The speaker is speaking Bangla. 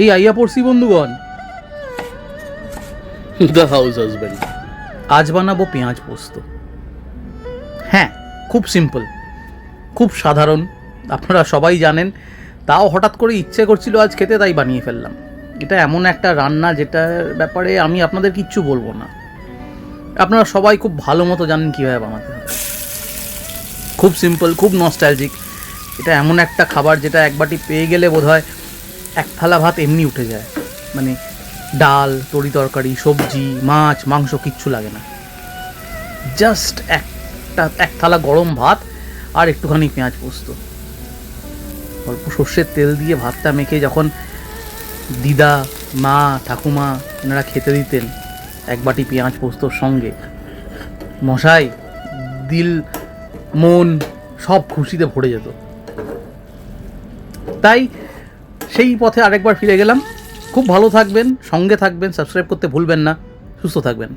এই আইয়া পড়ছি বন্ধুগণ, দ্য হাউস হাজব্যান্ড। আজ বানাবো পেঁয়াজ পোস্ত। হ্যাঁ, খুব সিম্পল, খুব সাধারণ, আপনারা সবাই জানেন। তাও হঠাৎ করে ইচ্ছে করছিল আজ খেতে, তাই বানিয়ে ফেললাম। এটা এমন একটা রান্না যেটার ব্যাপারে আমি আপনাদের কিচ্ছু বলবো না, আপনারা সবাই খুব ভালো মতো জানেন কীভাবে বানাতে হবে। খুব সিম্পল, খুব নস্টালজিক। এটা এমন একটা খাবার যেটা এক বাটি পেয়ে গেলে বোধহয় এক থালা ভাত এমনি উঠে যায়। মানে ডাল, তরি তরকারি, সবজি, মাছ, মাংস কিচ্ছু লাগে না, জাস্ট এক থালা গরম ভাত আর একটুখানি পেঁয়াজ পোস্ত। অল্প সর্ষের তেল দিয়ে ভাতটা মেখে যখন দিদা, মা, ঠাকুমা এনারা খেতে দিতেন এক বাটি পেঁয়াজ পোস্তর সঙ্গে, মশাই দিল মন সব খুশিতে ভরে যেত। তাই সেই পথে আরেকবার ফিরে গেলাম। খুব ভালো থাকবেন, সঙ্গে থাকবেন, সাবস্ক্রাইব করতে ভুলবেন না, সুস্থ থাকবেন।